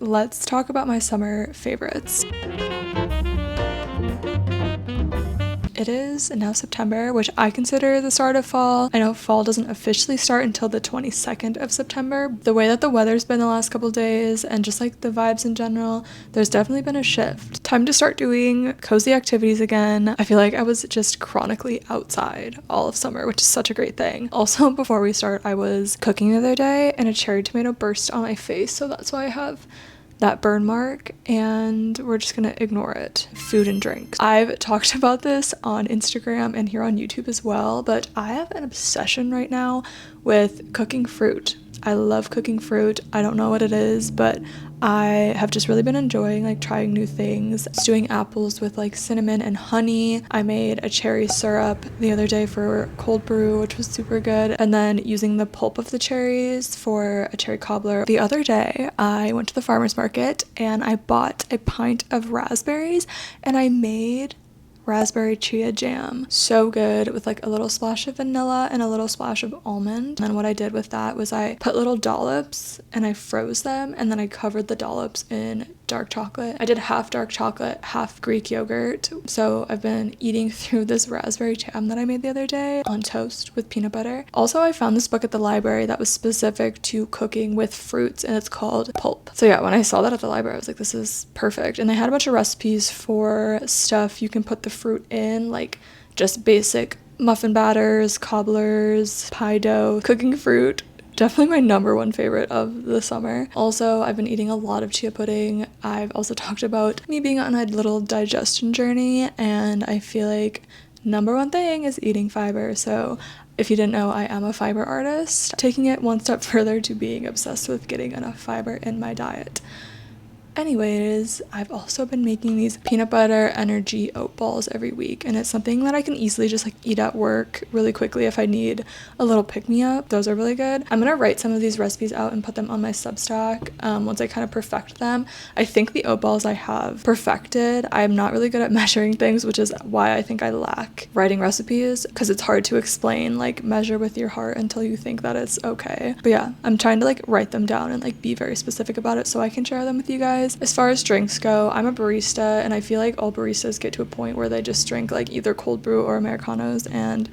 let's talk about my summer favorites. It is now September, which I consider the start of fall. I know fall doesn't officially start until the 22nd of September. The way that the weather's been the last couple days and just like the vibes in general, there's definitely been a shift. Time to start doing cozy activities again. I feel like I was just chronically outside all of summer, which is such a great thing. Also, before we start, I was cooking the other day and a cherry tomato burst on my face, so that's why I have that burn mark, and we're just gonna ignore it. Food and drinks. I've talked about this on Instagram and here on YouTube as well, but I have an obsession right now with cooking fruit. I love cooking fruit. I don't know what it is, but I have just really been enjoying like trying new things. Stewing apples with like cinnamon and honey. I made a cherry syrup the other day for cold brew, which was super good. And then using the pulp of the cherries for a cherry cobbler. The other day I went to the farmer's market and I bought a pint of raspberries and I made raspberry chia jam. So good, with like a little splash of vanilla and a little splash of almond. And then what I did with that was I put little dollops and I froze them, and then I covered the dollops in dark chocolate. I did half dark chocolate, half Greek yogurt. So I've been eating through this raspberry jam that I made the other day on toast with peanut butter. Also, I found this book at the library that was specific to cooking with fruits, and it's called Pulp. So yeah, when I saw that at the library, I was like, this is perfect. And they had a bunch of recipes for stuff you can put the fruit in, like just basic muffin batters, cobblers, pie dough. Cooking fruit, definitely my number one favorite of the summer. Also, I've been eating a lot of chia pudding. I've also talked about me being on a little digestion journey, and I feel like number one thing is eating fiber. So if you didn't know, I am a fiber artist, taking it one step further to being obsessed with getting enough fiber in my diet. Anyways, I've also been making these peanut butter energy oat balls every week, and it's something that I can easily just like eat at work really quickly if I need a little pick-me-up. Those are really good. I'm gonna write some of these recipes out and put them on my Substack once I kind of perfect them. I think the oat balls I have perfected. I'm not really good at measuring things, which is why I think I lack writing recipes, because it's hard to explain like measure with your heart until you think that it's okay. But yeah, I'm trying to like write them down and like be very specific about it so I can share them with you guys. As far as drinks go, I'm a barista, and I feel like all baristas get to a point where they just drink like either cold brew or Americanos, and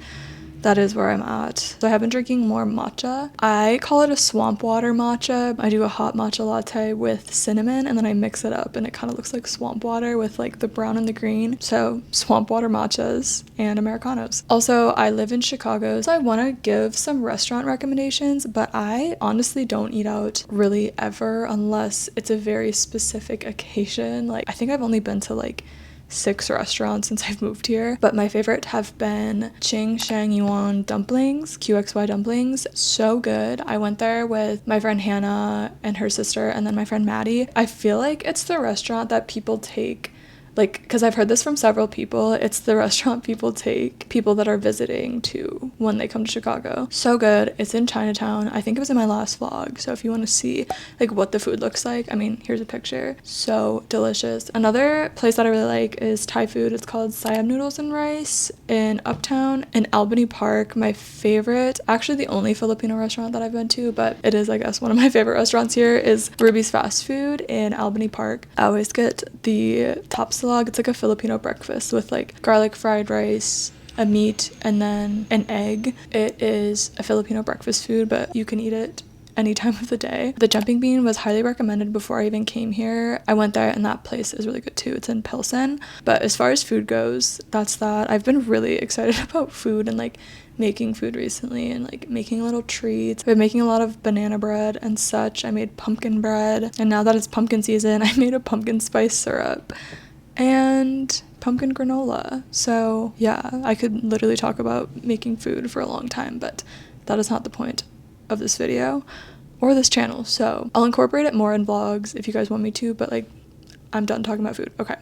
that is where I'm at. So I have been drinking more matcha. I call it a swamp water matcha. I do a hot matcha latte with cinnamon, and then I mix it up, and it kind of looks like swamp water with like the brown and the green. So swamp water matchas and Americanos. Also, I live in Chicago, so I want to give some restaurant recommendations, but I honestly don't eat out really ever unless it's a very specific occasion. Like, I think I've only been to like 6 restaurants since I've moved here, but my favorite have been Ching Shang Yuan dumplings, QXY dumplings. So good. I went there with my friend Hannah and her sister, and then my friend Maddie. I feel like it's the restaurant that people take, like, because I've heard this from several people, it's the restaurant people take people that are visiting to when they come to Chicago. So good. It's in Chinatown. I think it was in my last vlog, so if you want to see like what the food looks like, I mean, here's a picture. So delicious. Another place that I really like is Thai food. It's called Siam Noodles and Rice in Uptown. In Albany Park, my favorite, actually the only Filipino restaurant that I've been to, but it is, I guess, one of my favorite restaurants here, is Ruby's Fast Food in Albany Park. I always get the top salad. It's like a Filipino breakfast with like garlic fried rice, a meat, and then an egg. It is a Filipino breakfast food, but you can eat it any time of the day. The jumping bean was highly recommended before I even came here. I went there and that place is really good too. It's in Pilsen. But as far as food goes, that's that. I've been really excited about food and like making food recently, and like making little treats. I've been making a lot of banana bread and such. I made pumpkin bread, and now that it's pumpkin season, I made a pumpkin spice syrup and pumpkin granola. So yeah, I could literally talk about making food for a long time, but that is not the point of this video or this channel. So I'll incorporate it more in vlogs if you guys want me to, but like, I'm done talking about food. Okay,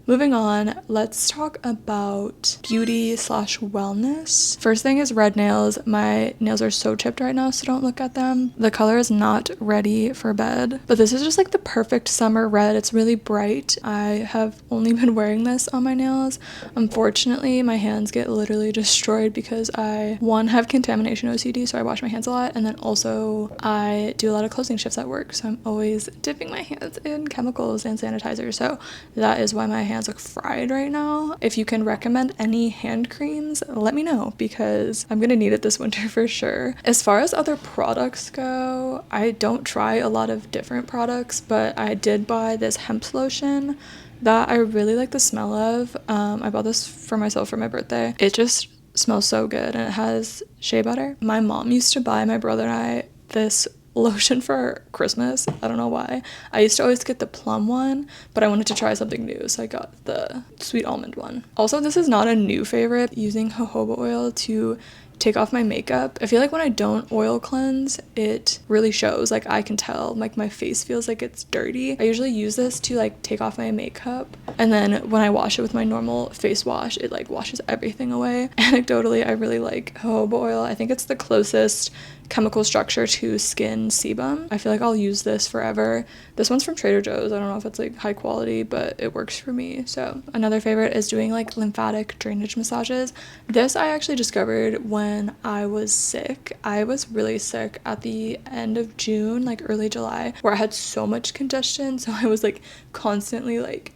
moving on, let's talk about beauty slash wellness. First thing is red nails. My nails are so chipped right now, so don't look at them. The color is not ready for bed, but this is just like the perfect summer red. It's really bright. I have only been wearing this on my nails. Unfortunately, my hands get literally destroyed because I, one, have contamination OCD, so I wash my hands a lot, and then also I do a lot of closing shifts at work, so I'm always dipping my hands in chemicals and sanitizer, so that is why my hands look fried right now. If you can recommend any hand creams, let me know because I'm gonna need it this winter for sure. As far as other products go, I don't try a lot of different products, but I did buy this hemp lotion that I really like the smell of. I bought this for myself for my birthday. It just smells so good, and it has shea butter. My mom used to buy my brother and I this lotion for Christmas. I don't know why. I used to always get the plum one, but I wanted to try something new, so I got the sweet almond one. Also, this is not a new favorite, using jojoba oil to take off my makeup. I feel like when I don't oil cleanse, it really shows. Like, I can tell, like, my face feels like it's dirty. I usually use this to like take off my makeup, and then when I wash it with my normal face wash, it like washes everything away. Anecdotally, I really like jojoba oil. I think it's the closest chemical structure to skin sebum. I feel like I'll use this forever. This one's from Trader Joe's. I don't know if it's like high quality, but it works for me. So another favorite is doing like lymphatic drainage massages. This I actually discovered when I was sick. I was really sick at the end of June, like early July, where I had so much congestion, so I was like constantly like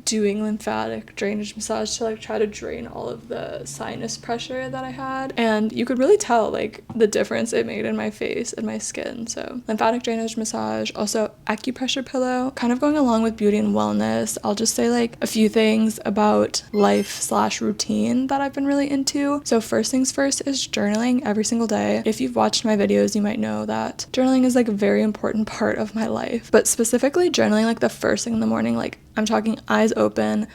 doing lymphatic drainage massage to like try to drain all of the sinus pressure that I had, and you could really tell like the difference it made in my face and my skin. So lymphatic drainage massage, also acupressure pillow. Kind of going along with beauty and wellness, I'll just say like a few things about life slash routine that I've been really into. So first things first is journaling every single day. If you've watched my videos, you might know that journaling is like a very important part of my life, but specifically journaling like the first thing in the morning, like I'm talking eyes open,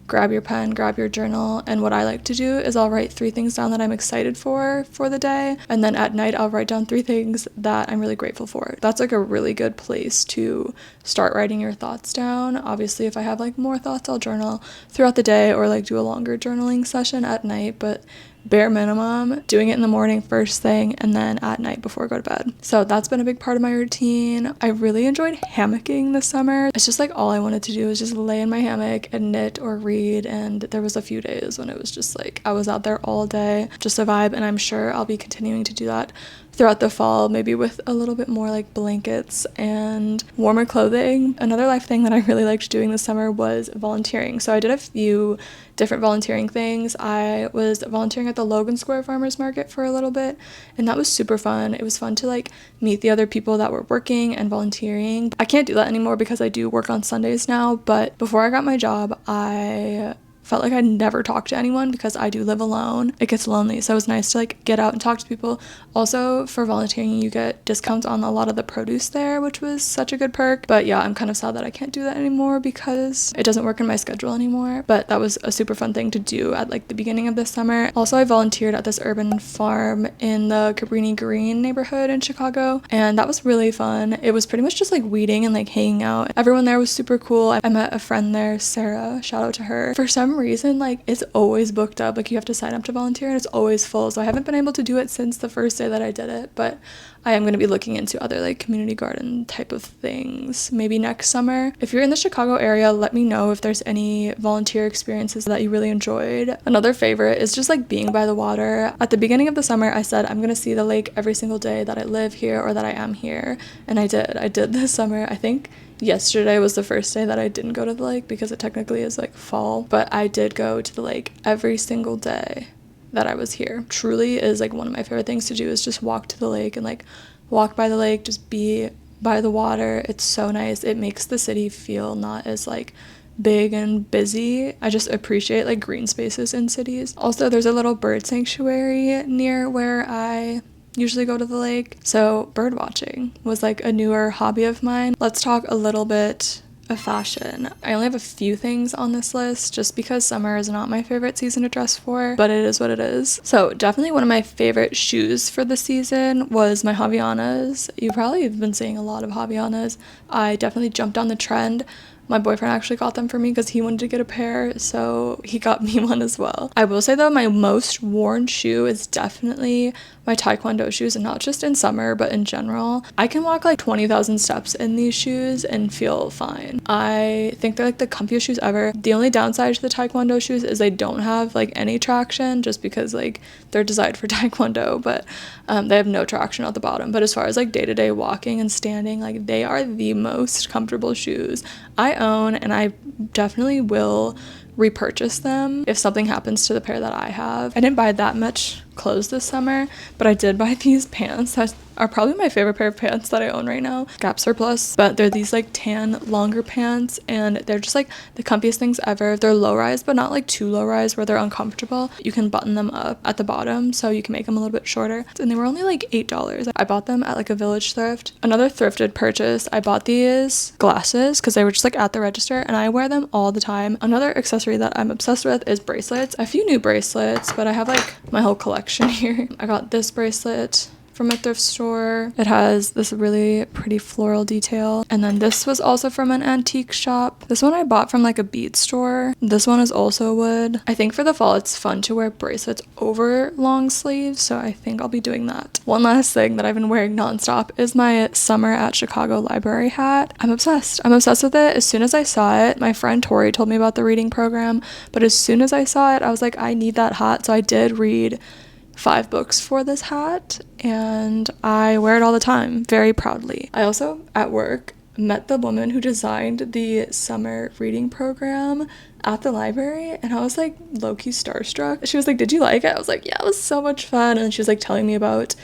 grab your pen, grab your journal, and what I like to do is I'll write 3 things down that I'm excited for the day, and then at night I'll write down 3 things that I'm really grateful for. That's like a really good place to start writing your thoughts down. Obviously, if I have like more thoughts, I'll journal throughout the day or like do a longer journaling session at night, but bare minimum, doing it in the morning first thing and then at night before I go to bed. So that's been a big part of my routine. I really enjoyed hammocking this summer. It's just like all I wanted to do was just lay in my hammock and knit or read, and there was a few days when it was just like I was out there all day, just a vibe, and I'm sure I'll be continuing to do that throughout the fall, maybe with a little bit more like blankets and warmer clothing. Another life thing that I really liked doing this summer was volunteering. So I did a few different volunteering things. I was volunteering at the Logan Square Farmers Market for a little bit, and that was super fun. It was fun to like meet the other people that were working and volunteering. I can't do that anymore because I do work on Sundays now, but before I got my job, I felt like I'd never talk to anyone because I do live alone. It gets lonely, so it was nice to like get out and talk to people. Also, for volunteering, you get discounts on a lot of the produce there, which was such a good perk. But yeah, I'm kind of sad that I can't do that anymore because it doesn't work in my schedule anymore. But that was a super fun thing to do at like the beginning of this summer. Also, I volunteered at this urban farm in the Cabrini Green neighborhood in Chicago, and that was really fun. It was pretty much just like weeding and like hanging out. Everyone there was super cool. I met a friend there, Sarah, shout out to her. For some reason, like it's always booked up, like you have to sign up to volunteer and it's always full, so I haven't been able to do it since the first day that I did it, but I am going to be looking into other like community garden type of things maybe next summer. If you're in the Chicago area, let me know if there's any volunteer experiences that you really enjoyed. Another favorite is just like being by the water. At the beginning of the summer, I said I'm going to see the lake every single day that I live here or that I am here, and I did this summer. I think yesterday was the first day that I didn't go to the lake because it technically is like fall, but I did go to the lake every single day that I was here. Truly is like one of my favorite things to do is just walk to the lake and like walk by the lake, just be by the water. It's so nice. It makes the city feel not as like big and busy. I just appreciate like green spaces in cities. Also, there's a little bird sanctuary near where I usually go to the lake, so bird watching was like a newer hobby of mine. Let's talk a little bit of fashion. I only have a few things on this list just because summer is not my favorite season to dress for, but it is what it is. So definitely one of my favorite shoes for the season was my Havaianas. You probably have been seeing a lot of Havaianas. I definitely jumped on the trend My boyfriend actually got them for me because he wanted to get a pair, so he got me one as well. I will say though, my most worn shoe is definitely my taekwondo shoes, and not just in summer but in general. I can walk like 20,000 steps in these shoes and feel fine. I think they're like the comfiest shoes ever. The only downside to the taekwondo shoes is they don't have like any traction, just because like they're designed for taekwondo, but they have no traction at the bottom. But as far as like day-to-day walking and standing, like they are the most comfortable shoes I own, and I definitely will repurchase them if something happens to the pair that I have. I didn't buy that much clothes this summer, but I did buy these pants that are probably my favorite pair of pants that I own right now. Gap surplus, but they're these like tan longer pants, and they're just like the comfiest things ever. They're low rise, but not like too low rise where they're uncomfortable. You can button them up at the bottom so you can make them a little bit shorter, and they were only like $8. I bought them at like a Village thrift. Another thrifted purchase, I bought these glasses because they were just like at the register, and I wear them all the time. Another accessory that I'm obsessed with is bracelets. A few new bracelets, but I have like my whole collection here. I got this bracelet from a thrift store. It has this really pretty floral detail, and then this was also from an antique shop. This one I bought from like a bead store. This one is also wood. I think for the fall it's fun to wear bracelets over long sleeves, so I think I'll be doing that. One last thing that I've been wearing nonstop is my Summer at Chicago Library hat. I'm obsessed with it. As soon as I saw it, my friend Tori told me about the reading program, but as soon as I saw it I was like, I need that hat. So I did read 5 books for this hat, and I wear it all the time, very proudly. I also, at work, met the woman who designed the summer reading program at the library, and I was like low-key starstruck. She was like, did you like it? I was like, yeah, it was so much fun. And she was like telling me about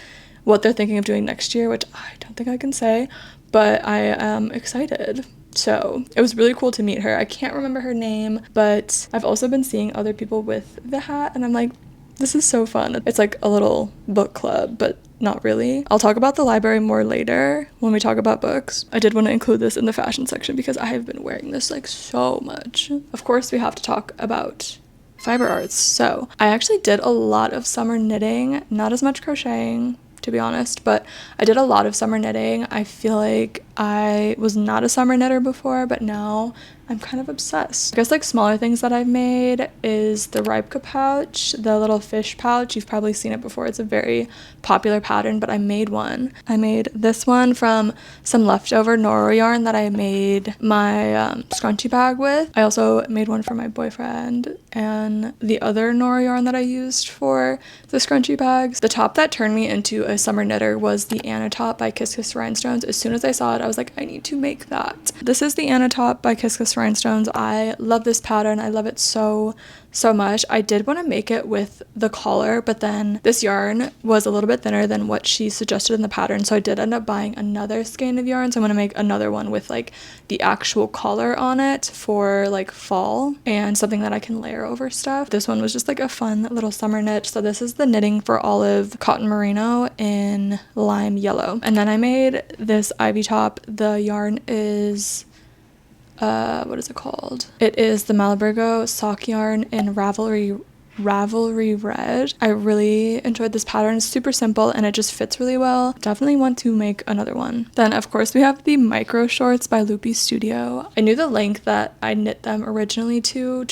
what they're thinking of doing next year, which I don't think I can say, but I am excited. So it was really cool to meet her. I can't remember her name, but I've also been seeing other people with the hat, and I'm like, this is so fun. It's like a little book club, but not really. I'll talk about the library more later when we talk about books. I did want to include this in the fashion section because I have been wearing this like so much. Of course, we have to talk about fiber arts. So I actually did a lot of summer knitting, not as much crocheting, to be honest, but I did a lot of summer knitting. I feel like I was not a summer knitter before, but now I'm kind of obsessed. I guess like smaller things that I've made is the Rybka pouch, the little fish pouch. You've probably seen it before. It's a very popular pattern, but I made one. I made this one from some leftover Noro yarn that I made my scrunchie bag with. I also made one for my boyfriend, and the other Noro yarn that I used for the scrunchie bags. The top that turned me into a summer knitter was the Anna top by Kiss Kiss Rhinestones. As soon as I saw it, I was like, I need to make that. This is the Anna top by Kiss Kiss Rhinestones. I love this pattern. I love it so much. I did want to make it with the collar, but then this yarn was a little bit thinner than what she suggested in the pattern, so I did end up buying another skein of yarn. So I'm going to make another one with like the actual collar on it for like fall, and something that I can layer over stuff. This one was just like a fun little summer knit. So this is the Knitting for Olive cotton merino in lime yellow. And then I made this ivy top. The yarn is what is it called? It is the Malabrigo sock yarn in Ravelry Red. I really enjoyed this pattern. It's super simple and it just fits really well. Definitely want to make another one. Then of course we have the micro shorts by Studio. I knew the length that I knit them originally to,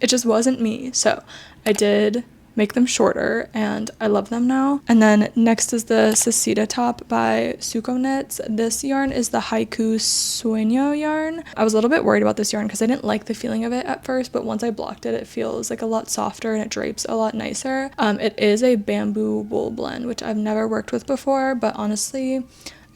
it just wasn't me. So I did make them shorter and I love them now. And then next is the Sasita top by Suko Knits. This yarn is the Haiku Sueño yarn. I was a little bit worried about this yarn because I didn't like the feeling of it at first, but once I blocked it, it feels like a lot softer and it drapes a lot nicer. It is a bamboo wool blend, which I've never worked with before, but honestly,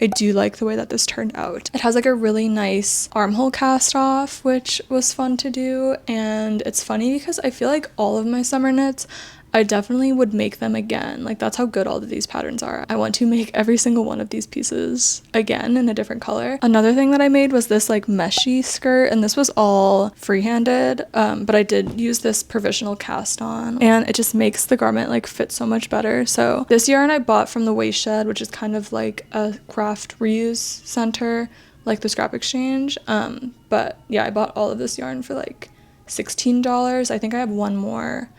I do like the way that this turned out. It has like a really nice armhole cast off, which was fun to do. And it's funny because I feel like all of my summer knits, I definitely would make them again. Like that's how good all of these patterns are. I want to make every single one of these pieces again in a different color. Another thing that I made was this like meshy skirt, and this was all freehanded, but I did use this provisional cast on, and it just makes the garment like fit so much better. So this yarn I bought from the Waste Shed, which is kind of like a craft reuse center like the Scrap Exchange. But yeah, I bought all of this yarn for like $16. I think I have one more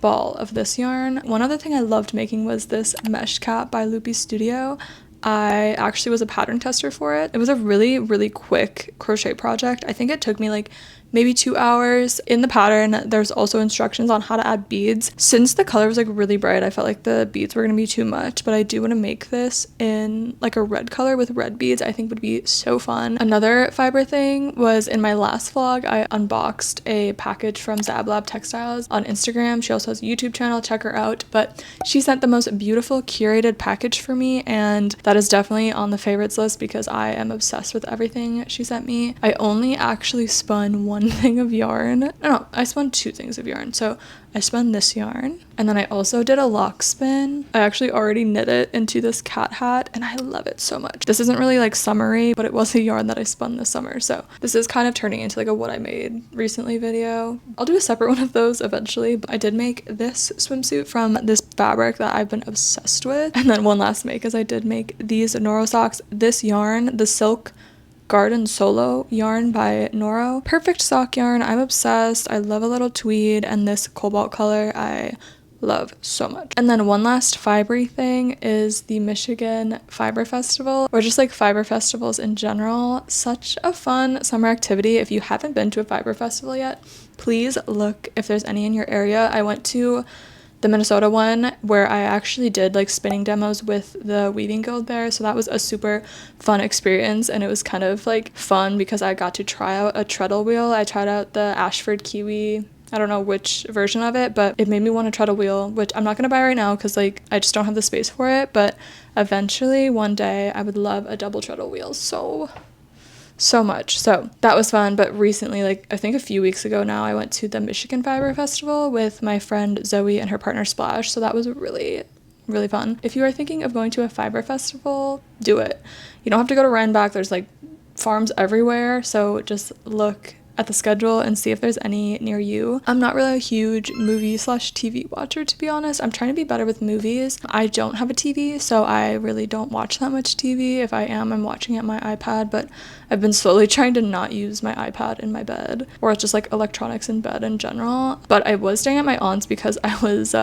ball of this yarn. One other thing I loved making was this mesh cap by Studio. I actually was a pattern tester for it. It was a really, really quick crochet project. I think it took me like maybe 2 hours. In the pattern, there's also instructions on how to add beads. Since the color was like really bright, I felt like the beads were gonna be too much, but I do want to make this in like a red color with red beads. I think would be so fun. Another fiber thing was in my last vlog, I unboxed a package from Zablab Textiles on Instagram. She also has a YouTube channel, check her out, but she sent the most beautiful curated package for me, and that is definitely on the favorites list because I am obsessed with everything she sent me. I only actually spun one thing of yarn. No, I spun 2 things of yarn. So I spun this yarn, and then I also did a lock spin. I actually already knit it into this cat hat, and I love it so much. This isn't really like summery, but it was a yarn that I spun this summer, so this is kind of turning into like a what I made recently video. I'll do a separate one of those eventually, but I did make this swimsuit from this fabric that I've been obsessed with. And then one last make is I did make these Noro socks. This yarn, the silk Garden Solo yarn by Noro. Perfect sock yarn. I'm obsessed. I love a little tweed, and this cobalt color I love so much. And then one last fibery thing is the Michigan Fiber Festival, or just like fiber festivals in general. Such a fun summer activity. If you haven't been to a fiber festival yet, please look if there's any in your area. I went to the Minnesota one where I actually did like spinning demos with the Weaving Guild there, so that was a super fun experience, and it was kind of like fun because I got to try out a treadle wheel. I tried out the Ashford Kiwi, I don't know which version of it, but it made me want to treadle wheel, which I'm not gonna buy right now because like I just don't have the space for it, but eventually one day I would love a double treadle wheel so much. So that was fun. But recently, like I think a few weeks ago now, I went to the Michigan Fiber Festival with my friend Zoe and her partner Splash, so that was really fun. If you are thinking of going to a fiber festival, do it. You don't have to go to Rhinebeck. There's like farms everywhere, so just look at the schedule and see if there's any near you. I'm not really a huge movie/TV watcher, to be honest. I'm trying to be better with movies. I don't have a TV, so I really don't watch that much TV. If I am, I'm watching at my iPad, but I've been slowly trying to not use my iPad in my bed, or just like electronics in bed in general. But I was staying at my aunt's because I was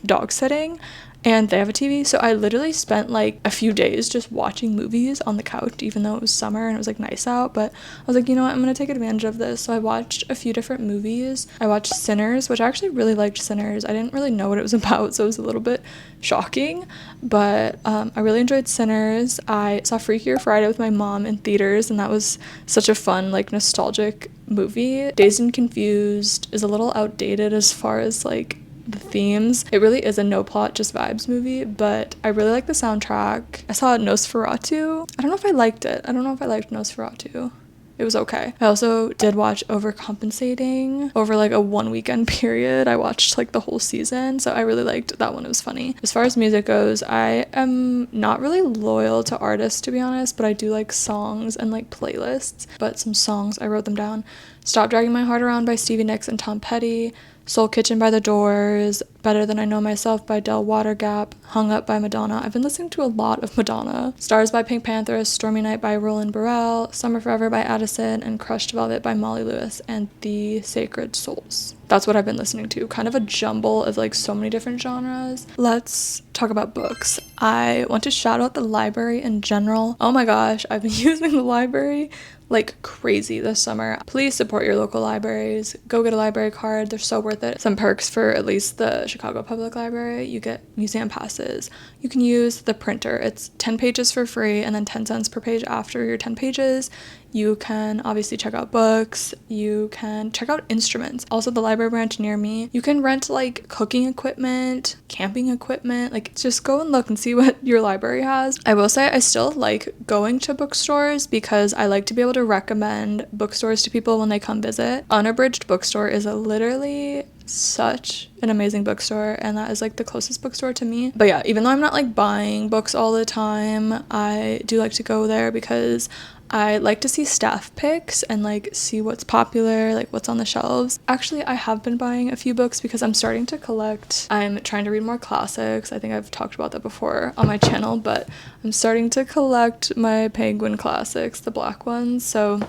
dog sitting, and they have a TV, so I literally spent like a few days just watching movies on the couch, even though it was summer and it was like nice out. But I was like, you know what, I'm gonna take advantage of this. So I watched a few different movies. I watched Sinners, which I actually really liked. Sinners, I didn't really know what it was about, so it was a little bit shocking, but I really enjoyed Sinners. I saw Freakier Friday with my mom in theaters, and that was such a fun like nostalgic movie. Dazed and Confused is a little outdated as far as like the themes. It really is a no plot, just vibes movie, but I really like the soundtrack. I saw Nosferatu. I don't know if I liked it. I don't know if I liked Nosferatu. It was okay. I also did watch Overcompensating over like a 1 weekend period. I watched like the whole season, so I really liked that one. It was funny. As far as music goes, I am not really loyal to artists, to be honest, but I do like songs and like playlists. But some songs, I wrote them down. Stop Dragging My Heart Around by Stevie Nicks and Tom Petty, Soul Kitchen by The Doors, Better Than I Know Myself by Del Watergap, Hung Up by Madonna. I've been listening to a lot of Madonna. Stars by Pink Panther, Stormy Night by Roland Burrell, Summer Forever by Addison, and Crushed Velvet by Molly Lewis and The Sacred Souls. That's what I've been listening to. Kind of a jumble of like so many different genres. Let's talk about books. I want to shout out the library in general. Oh my gosh, I've been using the library like crazy this summer. Please support your local libraries. Go get a library card. They're so worth it. Some perks for at least the Chicago Public Library. You get museum passes. You can use the printer. It's 10 pages for free and then 10 cents per page after your 10 pages. You can obviously check out books. You can check out instruments. Also, the library branch near me, you can rent like cooking equipment, camping equipment. Like just go and look and see what your library has. I will say I still like going to bookstores because I like to be able to recommend bookstores to people when they come visit. Unabridged Bookstore is literally such an amazing bookstore, and that is like the closest bookstore to me. But yeah, even though I'm not like buying books all the time, I do like to go there because I like to see staff picks and like see what's popular, like what's on the shelves. Actually, I have been buying a few books because I'm starting to collect. I'm trying to read more classics. I think I've talked about that before on my channel, but I'm starting to collect my Penguin classics, the black ones. So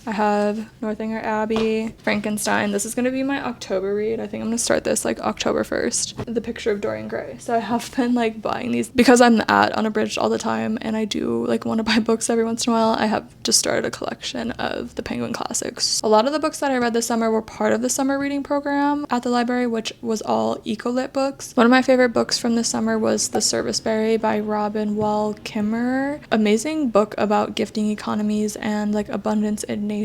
I have Northanger Abbey, Frankenstein. This is going to be my October read. I think I'm going to start this like October 1st. The Picture of Dorian Gray. So I have been like buying these because I'm at Unabridged all the time and I do like want to buy books every once in a while. I have just started a collection of the Penguin Classics. A lot of the books that I read this summer were part of the summer reading program at the library, which was all eco-lit books. One of my favorite books from this summer was The Serviceberry by Robin Wall Kimmerer. Amazing book about gifting economies and like abundance in nature.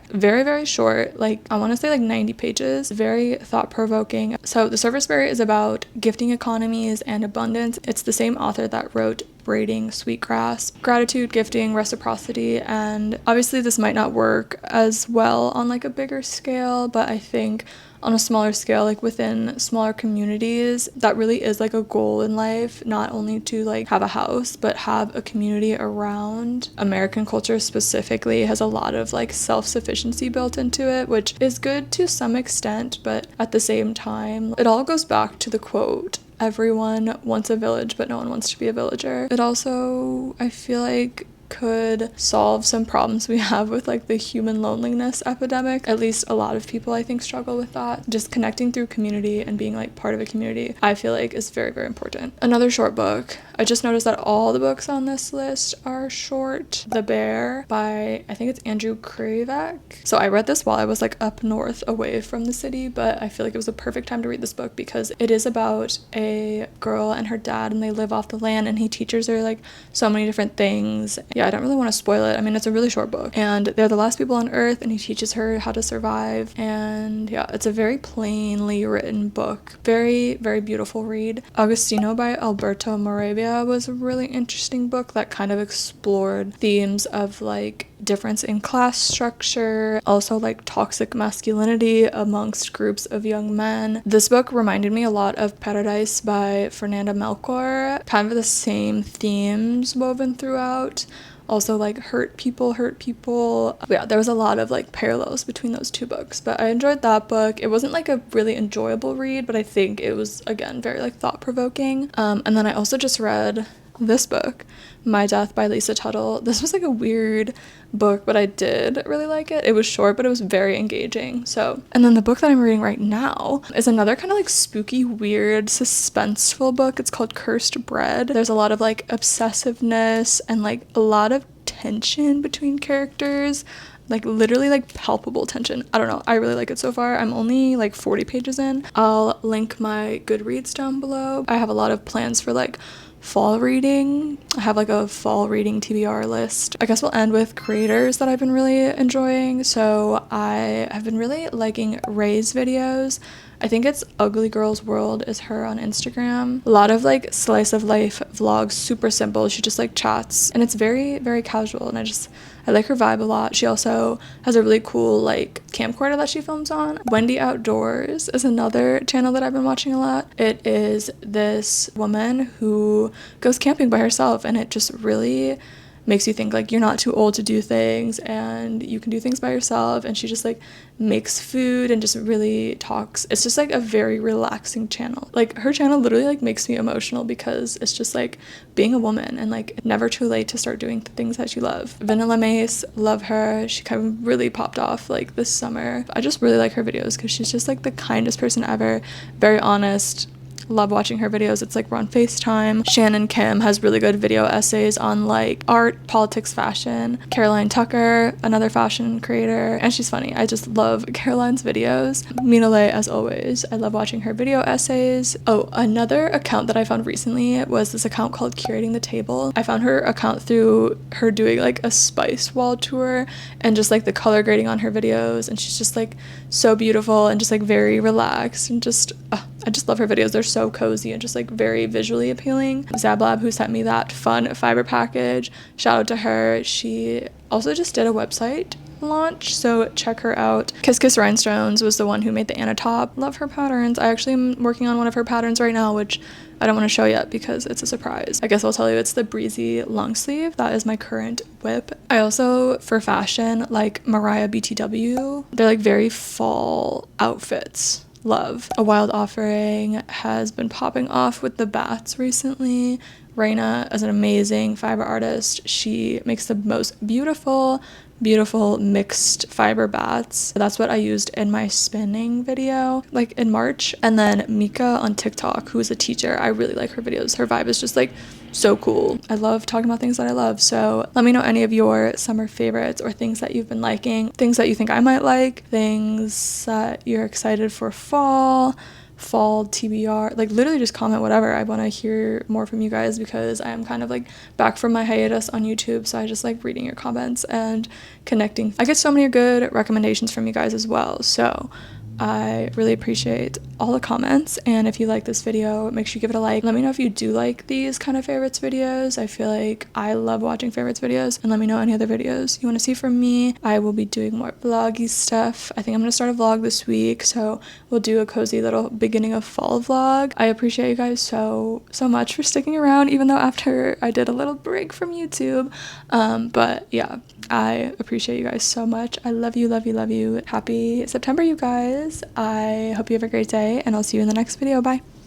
Very, very short, like I want to say like 90 pages. Very thought-provoking. So The Serviceberry is about gifting economies and abundance. It's the same author that wrote Braiding Sweetgrass. Gratitude, gifting, reciprocity, and obviously this might not work as well on like a bigger scale, but I think on a smaller scale, like within smaller communities, that really is like a goal in life, not only to like have a house, but have a community around. American culture specifically has a lot of like self-sufficiency built into it, which is good to some extent, but at the same time, it all goes back to the quote, everyone wants a village, but no one wants to be a villager. It also, I feel like, could solve some problems we have with like the human loneliness epidemic. At least a lot of people I think struggle with that. Just connecting through community and being like part of a community, I feel like is very, very important. Another short book. I just noticed that all the books on this list are short. The Bear by, I think it's Andrew Krivak. So I read this while I was like up north away from the city, but I feel like it was a perfect time to read this book because it is about a girl and her dad and they live off the land and he teaches her like so many different things. Yeah, I don't really want to spoil it. I mean, it's a really short book and they're the last people on earth and he teaches her how to survive. And yeah, it's a very plainly written book. Very, very beautiful read. Agostino by Alberto Moravia was a really interesting book that kind of explored themes of like difference in class structure, also like toxic masculinity amongst groups of young men. This book reminded me a lot of Paradise by Fernanda Melchor, kind of the same themes woven throughout. Also like hurt people. Yeah, there was a lot of like parallels between those two books, but I enjoyed that book. It wasn't like a really enjoyable read, but I think it was again very like thought-provoking. And then I also just read this book, My Death by Lisa Tuttle. This was like a weird book, but I did really like it. It was short, but it was very engaging. So, and then the book that I'm reading right now is another kind of like spooky, weird, suspenseful book. It's called Cursed Bread. There's a lot of like obsessiveness and like a lot of tension between characters. Like literally like palpable tension. I don't know. I really like it so far. I'm only like 40 pages in. I'll link my Goodreads down below. I have a lot of plans for like fall reading. I have like a fall reading TBR list. I guess we'll end with creators that I've been really enjoying. So I have been really liking Ray's videos. I think it's Ugly Girl's World is her on Instagram. A lot of like slice of life vlogs, super simple. She just like chats and it's very, very casual and I like her vibe a lot. She also has a really cool like camcorder that she films on. Wendy Outdoors is another channel that I've been watching a lot. It is this woman who goes camping by herself and it just really makes you think like you're not too old to do things and you can do things by yourself. And she just like makes food and just really talks. It's just like a very relaxing channel. Like her channel literally like makes me emotional because it's just like being a woman and like never too late to start doing the things that you love. Vanilla Mace, love her. She kind of really popped off like this summer. I just really like her videos because she's just like the kindest person ever. Very honest. Love watching her videos. It's like we're on FaceTime. Shannon Kim has really good video essays on like art, politics, fashion. Caroline Tucker, another fashion creator, and she's funny. I just love Caroline's videos. Minale, as always. I love watching her video essays. Oh, another account that I found recently was this account called Curating the Table. I found her account through her doing like a spice wall tour and just like the color grading on her videos, and she's just like so beautiful and just like very relaxed and just I just love her videos. They're so cozy and just like very visually appealing. Zablab, who sent me that fun fiber package, shout out to her. She also just did a website launch, so check her out. Kiss Kiss Rhinestones was the one who made the Anna top. Love her patterns. I actually am working on one of her patterns right now, which I don't want to show yet because it's a surprise. I guess I'll tell you it's the breezy long sleeve. That is my current whip. I also, for fashion, like Mariah BTW. They're like very fall outfits. Love. A Wild Offering has been popping off with the bats recently. Raina is an amazing fiber artist. She makes the most beautiful beautiful mixed fiber bats. That's what I used in my spinning video like in March. And then Mika on TikTok, who is a teacher, I really like her videos. Her vibe is just like so cool. I love talking about things that I love. So let me know any of your summer favorites or things that you've been liking, things that you think I might like, things that you're excited for fall TBR. Like literally just comment whatever. I want to hear more from you guys because I am kind of like back from my hiatus on YouTube, so I just like reading your comments and connecting. I get so many good recommendations from you guys as well, so I really appreciate all the comments. And if you like this video, make sure you give it a like. Let me know if you do like these kind of favorites videos. I feel like I love watching favorites videos. And let me know any other videos you want to see from me. I will be doing more vloggy stuff. I think I'm going to start a vlog this week, so we'll do a cozy little beginning of fall vlog. I appreciate you guys so much for sticking around, even though after I did a little break from YouTube. But yeah, I appreciate you guys so much. I love you, love you, love you. Happy September, you guys. I hope you have a great day, and I'll see you in the next video. Bye.